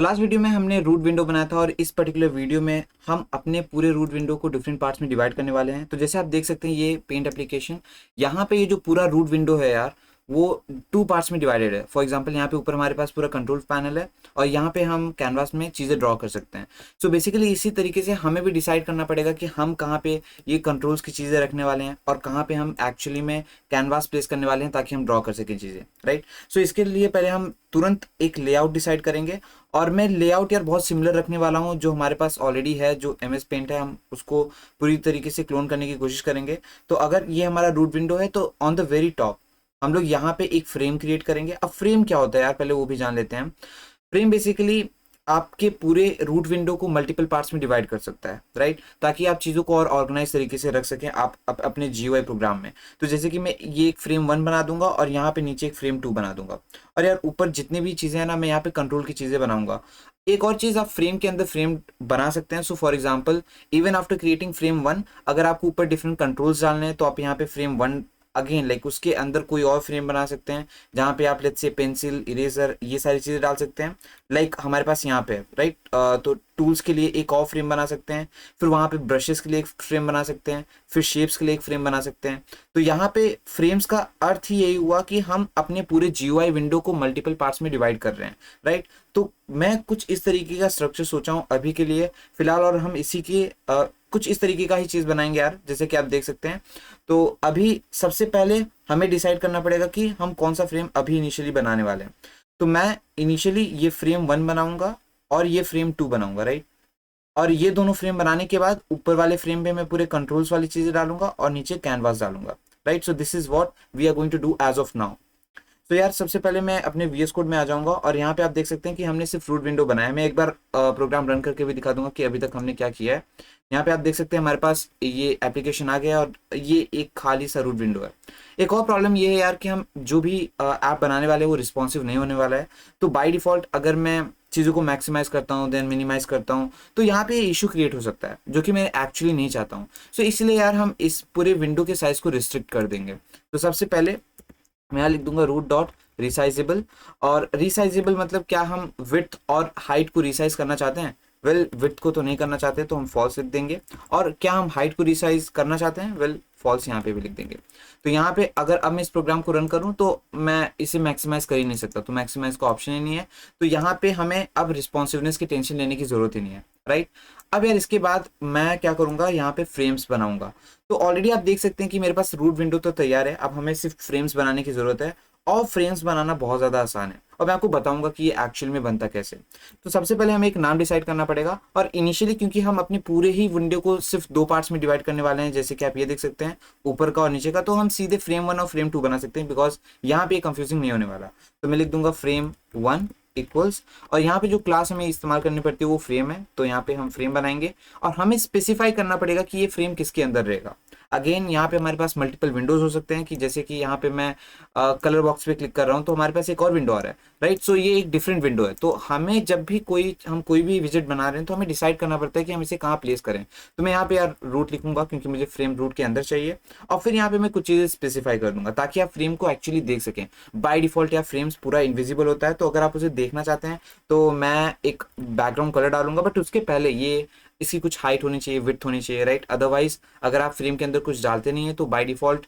तो last video में हमने रूट विंडो बनाया था और इस पर्टिकुलर वीडियो में हम अपने पूरे रूट विंडो को डिफरेंट पार्ट्स में डिवाइड करने वाले हैं। तो जैसे आप देख सकते हैं ये पेंट एप्लीकेशन, यहाँ पे ये जो पूरा रूट विंडो है यार वो टू पार्ट्स में डिवाइडेड है। फॉर एग्जांपल यहाँ पे ऊपर हमारे पास पूरा कंट्रोल पैनल है और यहाँ पे हम कैनवास में चीज़ें ड्रॉ कर सकते हैं। सो बेसिकली इसी तरीके से हमें भी डिसाइड करना पड़ेगा कि हम कहाँ पे ये कंट्रोल्स की चीज़ें रखने वाले हैं और कहाँ पे हम एक्चुअली में कैनवास प्लेस करने वाले हैं ताकि हम ड्रॉ कर सकें चीज़ें, राइट। सो इसके लिए पहले हम तुरंत एक लेआउट डिसाइड करेंगे और मैं लेआउट यार बहुत सिमिलर रखने वाला हूँ जो हमारे पास ऑलरेडी है, जो एमएस पेंट है, हम उसको पूरी तरीके से क्लोन करने की कोशिश करेंगे। तो अगर ये हमारा रूट विंडो है तो ऑन द वेरी टॉप हम लोग यहाँ पे एक फ्रेम क्रिएट करेंगे। अब फ्रेम क्या होता है यार, पहले वो भी जान लेते हैं। फ्रेम बेसिकली आपके पूरे रूट विंडो को मल्टीपल पार्ट्स में डिवाइड कर सकता है, राइट, ताकि आप चीज़ों को और ऑर्गेनाइज तरीके से रख सकें आप अपने जीयूआई प्रोग्राम में। तो जैसे कि मैं ये एक फ्रेम 1 बना दूंगा और यहाँ पे नीचे एक फ्रेम 2 बना दूंगा और यार ऊपर जितनी भी चीज़ें हैं ना मैं यहाँ पे कंट्रोल की चीज़ें बनाऊंगा। एक और चीज़, आप फ्रेम के अंदर फ्रेम बना सकते हैं। So for example even after creating frame 1 अगर आपको ऊपर डिफरेंट कंट्रोल्स डालने हैं तो आप यहाँ पे फ्रेम 1 अगेन लाइक उसके अंदर कोई और फ्रेम बना सकते हैं जहाँ पे आप लेट्स से पेंसिल, इरेजर, ये सारी चीज़ें डाल सकते हैं। लाइक हमारे पास यहाँ पे राइट, तो टूल्स के लिए एक और फ्रेम बना सकते हैं, फिर वहाँ पे ब्रशेस के लिए एक फ्रेम बना सकते हैं, फिर शेप्स के लिए एक फ्रेम बना सकते हैं। तो यहाँ पे फ्रेम्स का अर्थ ही यही हुआ कि हम अपने पूरे जीयूआई विंडो को मल्टीपल पार्ट्स में डिवाइड कर रहे हैं, राइट। तो मैं कुछ इस तरीके का स्ट्रक्चर सोचा हूँ अभी के लिए फिलहाल, और हम इसी के कुछ इस तरीके का ही चीज़ बनाएंगे यार, जैसे कि आप देख सकते हैं। तो अभी सबसे पहले हमें डिसाइड करना पड़ेगा कि हम कौन सा फ्रेम अभी इनिशियली बनाने वाले हैं। तो मैं इनिशियली ये फ्रेम 1 बनाऊंगा और ये फ्रेम 2 बनाऊंगा, राइट। और ये दोनों फ्रेम बनाने के बाद ऊपर वाले फ्रेम पे मैं पूरे कंट्रोल्स वाली चीज़ें डालूंगा और नीचे कैनवास डालूंगा, right. So this is what we are going to do as of now. तो यार सबसे पहले मैं अपने VS कोड में आ जाऊंगा और यहाँ पे आप देख सकते हैं कि हमने सिर्फ रूट विंडो बनाया है। मैं एक बार प्रोग्राम रन करके भी दिखा दूंगा कि अभी तक हमने क्या किया है। यहाँ पे आप देख सकते हैं हमारे पास ये एप्लीकेशन आ गया और ये एक खाली सा रूट विंडो है। एक और प्रॉब्लम ये है यार कि हम जो भी ऐप बनाने वाले हैं वो रिस्पॉन्सिव नहीं होने वाला है। तो बाय डिफॉल्ट अगर मैं चीज़ों को मैक्सिमाइज करता हूँ देन मिनिमाइज करता हूँ तो यहाँ पे इशू क्रिएट हो सकता है जो कि मैं एक्चुअली नहीं चाहता हूँ। सो इसलिए यार हम इस पूरे विंडो के साइज को रिस्ट्रिक्ट कर देंगे। तो सबसे पहले मैं यहाँ लिख दूंगा रूट डॉट रिसाइजेबल। और रिसाइजेबल मतलब क्या, हम विड्थ और हाइट को रिसाइज करना चाहते हैं? वेल विड्थ को तो नहीं करना चाहते तो हम फॉल्स लिख देंगे। और क्या हम हाइट को रिसाइज करना चाहते हैं? वेल फॉल्स यहाँ पे भी लिख देंगे। तो यहाँ पे अगर अब मैं इस प्रोग्राम को रन करूँ तो मैं इसे मैक्सिमाइज कर ही नहीं सकता, तो मैक्सिमाइज का ऑप्शन ही नहीं है। तो यहाँ पे हमें अब रिस्पॉन्सिवनेस की टेंशन लेने की जरूरत ही नहीं है, राइट। अब यार इसके बाद मैं क्या करूँगा, यहाँ पे फ्रेम्स बनाऊंगा। तो ऑलरेडी आप देख सकते हैं कि मेरे पास रूट विंडो तो तैयार है, अब हमें सिर्फ फ्रेम्स बनाने की जरूरत है। और फ्रेम्स बनाना बहुत ज़्यादा आसान है और मैं आपको बताऊंगा कि ये एक्चुअल में बनता कैसे। तो सबसे पहले हमें एक नाम डिसाइड करना पड़ेगा और इनिशियली क्योंकि हम अपने पूरे ही विंडो को सिर्फ 2 पार्ट्स में डिवाइड करने वाले हैं, जैसे कि आप ये देख सकते हैं ऊपर का और नीचे का, तो हम सीधे फ्रेम 1 और फ्रेम 2 बना सकते हैं बिकॉज यहाँ पे कंफ्यूजिंग नहीं होने वाला। तो मैं लिख दूंगा फ्रेम 1 इक्वल्स, और यहाँ पे जो क्लास हमें इस्तेमाल करनी पड़ती है वो फ्रेम है, तो यहाँ पे हम फ्रेम बनाएंगे और हमें स्पेसिफाई करना पड़ेगा कि ये फ्रेम किसके अंदर रहेगा। अगेन यहाँ पे हमारे पास मल्टीपल विंडोज हो सकते हैं कि जैसे कि यहाँ पे मैं कलर बॉक्स पे क्लिक कर रहा हूँ तो हमारे पास एक और विंडो आ रहा है, राइट। सो ये एक डिफरेंट विंडो है। तो हमें जब भी हम कोई भी विजिट बना रहे हैं तो हमें डिसाइड करना पड़ता है कि हम इसे कहाँ प्लेस करें। तो मैं यहाँ पे यार रूट लिखूंगा क्योंकि मुझे फ्रेम रूट के अंदर चाहिए और फिर यहाँ पे मैं कुछ चीज़ें स्पेसिफाई कर दूंगा ताकि आप फ्रेम को एक्चुअली देख सकें। बाय डिफॉल्ट या फ्रेम्स पूरा इनविजिबल होता है, तो अगर आप उसे देखना चाहते हैं तो मैं एक बैकग्राउंड कलर डालूंगा, बट उसके पहले ये इसकी कुछ हाइट होनी चाहिए, विड्थ होनी चाहिए, राइट। अदरवाइज अगर आप फ्रेम के अंदर कुछ डालते नहीं है तो बाय डिफॉल्ट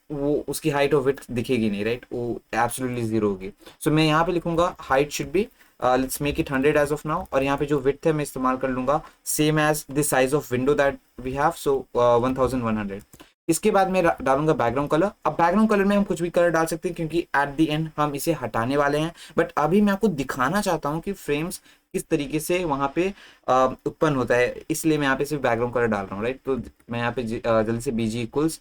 वो उसकी हाइट और विड्थ दिखेगी नहीं, राइट, वो एब्सोल्युटली जीरो होगी। सो मैं यहाँ पे लिखूंगा height should be let's make it 100 as of now, और यहाँ पे जो विड्थ है मैं इस्तेमाल कर लूंगा same as the size of window that we have, so 1100। इसके बाद मैं डालूंगा बैकग्राउंड कलर। अब बैकग्राउंड कलर में हम कुछ भी कलर डाल सकते हैं क्योंकि एट द एंड हम इसे हटाने वाले हैं, बट अभी मैं आपको दिखाना चाहता हूँ कि फ्रेम्स किस तरीके से वहाँ पे उत्पन्न होता है, इसलिए मैं यहाँ पे सिर्फ बैकग्राउंड कलर डाल रहा हूँ, राइट। तो मैं यहाँ पे जल्दी से BG equals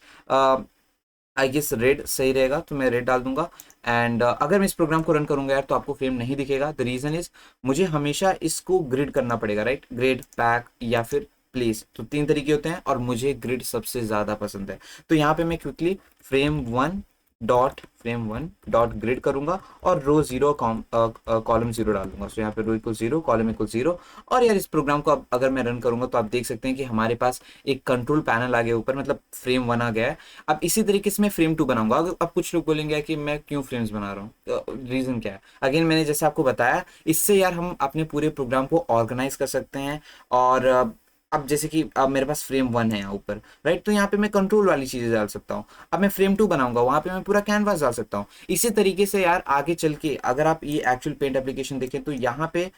I guess red सही रहेगा, तो मैं रेड डाल दूंगा। एंड अगर मैं इस प्रोग्राम को रन करूंगा यार तो आपको फ्रेम नहीं दिखेगा। द रीजन इज मुझे हमेशा इसको ग्रिड करना पड़ेगा, राइट। ग्रिड, पैक या फिर प्लेस, तो 3 तरीके होते हैं और मुझे ग्रिड सबसे ज़्यादा पसंद है। तो यहाँ पे मैं quickly frame 1 dot frame one dot grid करूंगा और रो जीरो कॉलम जीरो डालूंगा। सो यहाँ पे row equal zero column equal zero. और यार इस प्रोग्राम को अब अगर मैं रन करूंगा तो आप देख सकते हैं कि हमारे पास एक कंट्रोल पैनल आ गया ऊपर, मतलब फ्रेम वन आ गया है। अब इसी तरीके से मैं फ्रेम टू बनाऊंगा। अब कुछ लोग बोलेंगे कि मैं क्यों फ्रेम्स बना रहा हूँ, रीजन क्या है? अगेन मैंने जैसे आपको बताया, इससे यार हम अपने पूरे प्रोग्राम को ऑर्गेनाइज कर सकते हैं। और अब जैसे कि अब मेरे पास फ्रेम वन है यहाँ ऊपर, राइट, तो यहाँ पे मैं कंट्रोल वाली चीजें डाल सकता हूँ। अब मैं फ्रेम टू बनाऊंगा, वहां पे मैं पूरा कैनवास डाल सकता हूँ। इसी तरीके से यार आगे चल के अगर आप ये एक्चुअल पेंट एप्लीकेशन देखें तो यहाँ पे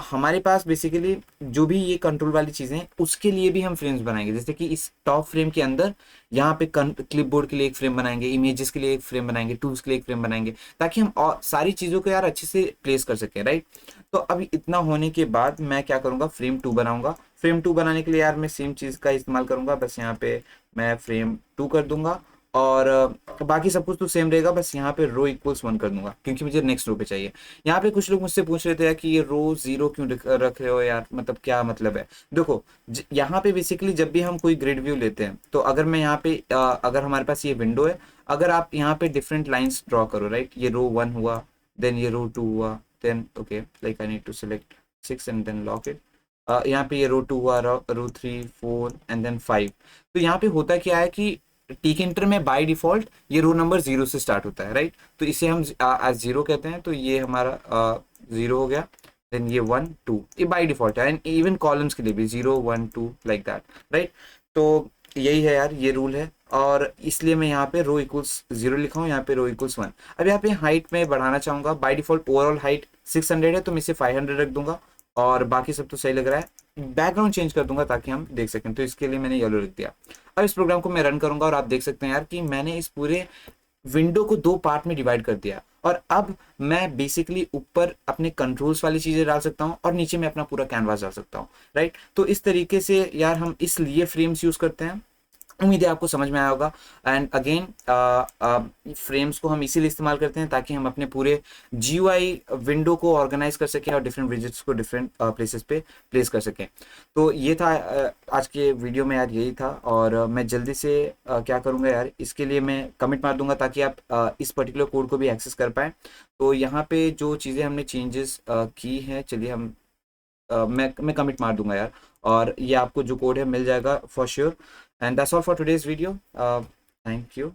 हमारे पास बेसिकली जो भी ये कंट्रोल वाली चीजें हैं उसके लिए भी हम फ्रेम्स बनाएंगे। जैसे कि इस टॉप फ्रेम के अंदर यहाँ पे क्लिपबोर्ड के लिए एक फ्रेम बनाएंगे, इमेजेस के लिए एक फ्रेम बनाएंगे, टूल्स के लिए एक फ्रेम बनाएंगे, ताकि हम और सारी चीजों को यार अच्छे से प्लेस कर सकें, राइट। तो अभी इतना होने के बाद मैं क्या करूंगा, फ्रेम टू बनाऊंगा। फ्रेम टू बनाने के लिए यार मैं सेम चीज का इस्तेमाल करूंगा, बस यहाँ पे मैं फ्रेम टू कर दूंगा और बाकी सब कुछ तो सेम रहेगा, बस यहाँ पे रो इक्वल्स वन कर दूंगा क्योंकि मुझे नेक्स्ट रो पे चाहिए। यहाँ पे कुछ लोग मुझसे पूछ रहे थे यार कि ये रो जीरो क्यों रख रहे हो यार, मतलब क्या मतलब है? देखो यहाँ पे बेसिकली जब भी हम कोई ग्रिड व्यू लेते हैं तो अगर मैं यहाँ पे अगर हमारे पास ये विंडो है, अगर आप यहाँ पे डिफरेंट लाइंस ड्रॉ करो, राइट, ये रो वन हुआ, देन ये रो टू हुआ, then okay like I need to select 6 and then lock it. यहाँ पे ये रो टू हुआ, row three four and then five. तो यहाँ पे होता क्या है कि टीकेंटर में बाय डिफॉल्ट ये रो नंबर जीरो से स्टार्ट होता है, राइट, तो इसे हम आज जीरो कहते हैं। तो ये हमारा जीरो हो गया, देन ये वन टू, ये बाय डिफॉल्ट है। एंड इवन कॉलम्स के लिए भी zero one two like that, right. तो यही है यार, ये रूल है और इसलिए मैं यहाँ पे रो इक्वल्स जीरो लिखा हूँ, यहाँ पे रो इक्वल्स वन। अब यहाँ पे हाइट में बढ़ाना चाहूंगा, बाय डिफॉल्ट ओवरऑल हाइट 600 है तो मैं इसे 500 रख दूंगा और बाकी सब तो सही लग रहा है। बैकग्राउंड चेंज कर दूंगा ताकि हम देख सकें, तो इसके लिए मैंने येलो लिख दिया। अब इस प्रोग्राम को मैं रन करूंगा और आप देख सकते हैं यार कि मैंने इस पूरे विंडो को दो पार्ट में डिवाइड कर दिया और अब मैं बेसिकली ऊपर अपने कंट्रोल्स वाली चीजें डाल सकता हूं और नीचे मैं अपना पूरा कैनवास डाल सकता हूं, राइट। तो इस तरीके से यार हम इसलिए फ्रेम्स यूज करते हैं। उम्मीद है आपको समझ में आया होगा। एंड अगेन फ्रेम्स को हम इसीलिए इस्तेमाल करते हैं ताकि हम अपने पूरे GUI विंडो को ऑर्गेनाइज कर सकें और डिफरेंट विजेट्स को डिफरेंट प्लेसेस पे प्लेस कर सकें। तो ये था आज के वीडियो में यार, यही था। और मैं जल्दी से क्या करूँगा यार, इसके लिए मैं कमिट मार दूंगा ताकि आप इस पर्टिकुलर कोड को भी एक्सेस कर पाएँ। तो यहाँ पे जो चीज़ें हमने चेंजेस की हैं, चलिए हम मैं कमिट मार दूंगा यार और ये आपको जो कोड है मिल जाएगा for sure. And that's all for today's video. Thank you.